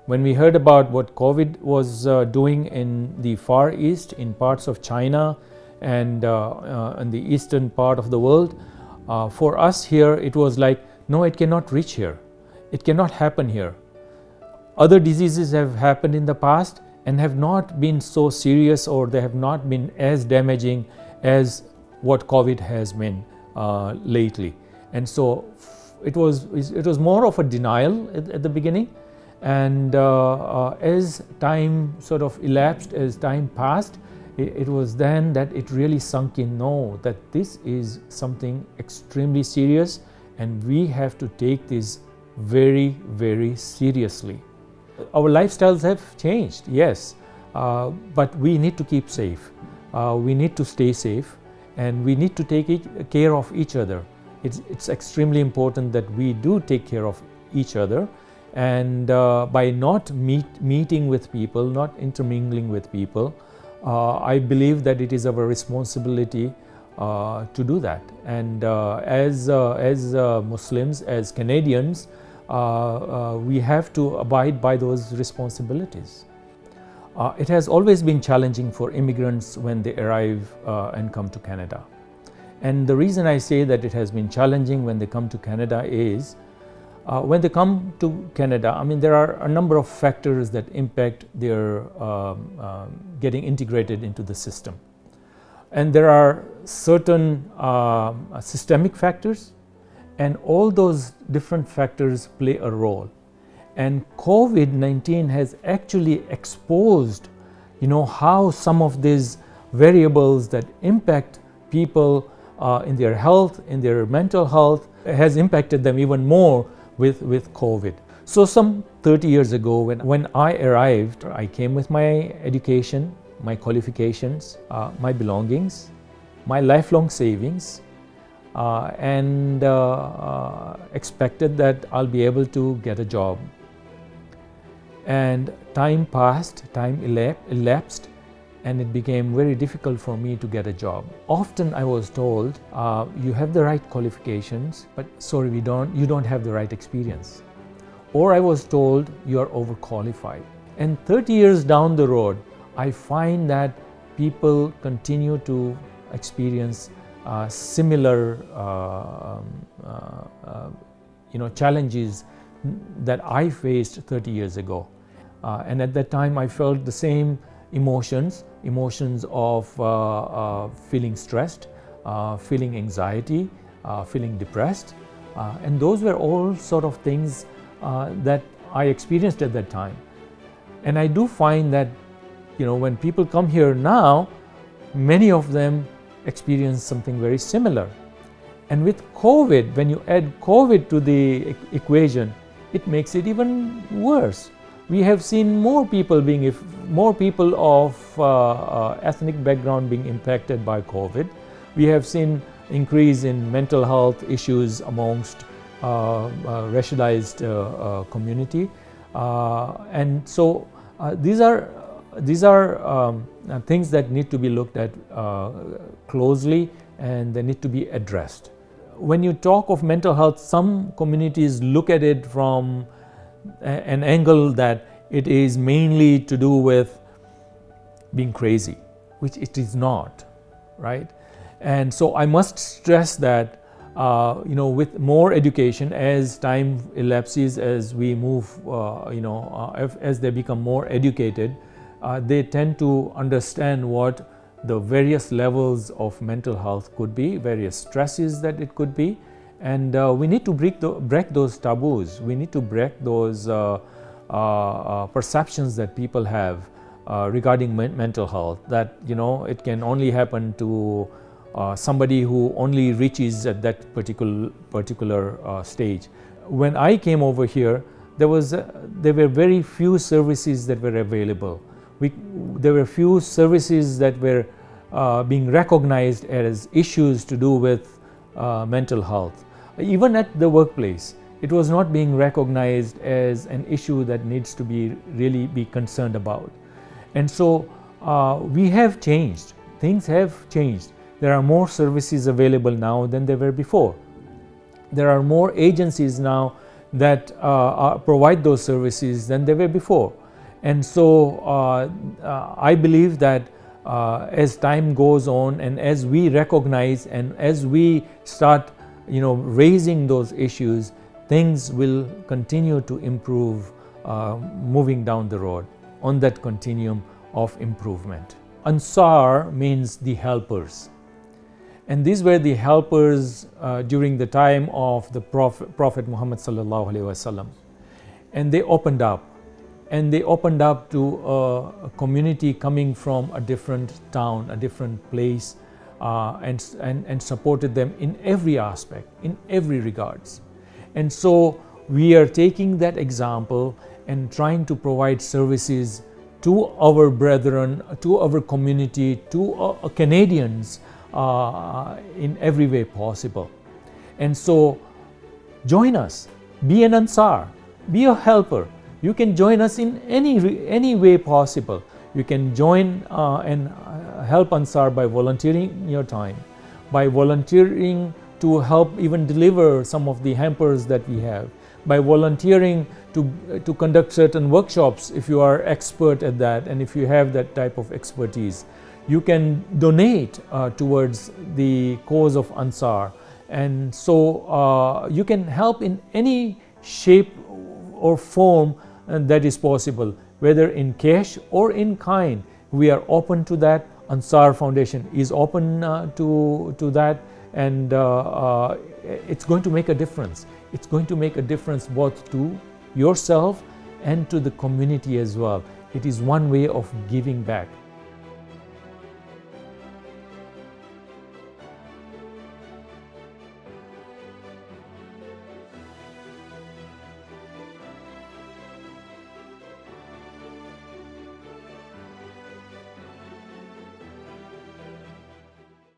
When we heard about what COVID was doing in the Far East, in parts of China and in the eastern part of the world, for us here it was like, no, it cannot reach here. It cannot happen here. Other diseases have happened in the past and have not been so serious, or they have not been as damaging as what COVID has been lately. And so it was more of a denial at the beginning. And as time sort of elapsed, as time passed, it was then that it really sunk in, no, that this is something extremely serious and we have to take this very, very seriously. Our lifestyles have changed, yes, but we need to keep safe. We need to stay safe, and we need to take care of each other. It's extremely important that we do take care of each other, and by not meeting with people, not intermingling with people, I believe that it is our responsibility to do that. And as Muslims, as Canadians, we have to abide by those responsibilities. It has always been challenging for immigrants when they arrive and come to Canada. And the reason I say that it has been challenging when they come to Canada is, when they come to Canada, I mean, there are a number of factors that impact their getting integrated into the system. And there are certain systemic factors, and all those different factors play a role. And COVID-19 has actually exposed, how some of these variables that impact people in their health, in their mental health, has impacted them even more with COVID. So some 30 years ago, when I arrived, I came with my education, my qualifications, my belongings, my lifelong savings, and expected that I'll be able to get a job. And time passed, time elapsed, and it became very difficult for me to get a job. Often I was told, you have the right qualifications, but sorry, you don't have the right experience. Or I was told, you are overqualified. And 30 years down the road, I find that people continue to experience similar challenges that I faced 30 years ago. And at that time I felt the same emotions of feeling stressed, feeling anxiety, feeling depressed. And those were all sort of things that I experienced at that time. And I do find that, when people come here now, many of them experience something very similar. And with COVID, when you add COVID to the equation, it makes it even worse. We have seen more people of ethnic background being impacted by COVID. We have seen increase in mental health issues amongst racialized community, and so these are things that need to be looked at closely, and they need to be addressed. When you talk of mental health, some communities look at it from an angle that it is mainly to do with being crazy, which it is not, right? And so I must stress that with more education, as time elapses, as we move, as they become more educated, they tend to understand what the various levels of mental health could be, various stresses that it could be, and we need to break those taboos. We need to break those perceptions that people have regarding mental health, that it can only happen to somebody who only reaches at that particular stage. When I came over here, there were very few services that were available. There were few services that were being recognized as issues to do with mental health. Even at the workplace, it was not being recognized as an issue that needs to really be concerned about. And so we have changed. Things have changed. There are more services available now than there were before. There are more agencies now that provide those services than there were before. And so I believe that as time goes on and as we recognize and as we start raising those issues, things will continue to improve moving down the road on that continuum of improvement. Ansar means the helpers. And these were the helpers during the time of the Prophet Muhammad sallallahu alaihi wasallam. And they opened up. And they opened up to a community coming from a different town, a different place, and supported them in every aspect, in every regards. And so we are taking that example and trying to provide services to our brethren, to our community, to Canadians in every way possible. And so join us, be an Ansar, be a helper. You can join us in any way possible. You can join and help Ansar by volunteering your time, by volunteering to help even deliver some of the hampers that we have, by volunteering to conduct certain workshops if you are expert at that and if you have that type of expertise. You can donate towards the cause of Ansar, and so you can help in any shape or form that is possible, whether in cash or in kind. We are open to that. Ansar Foundation is open to that, and it's going to make a difference. It's going to make a difference both to yourself and to the community as well. It is one way of giving back.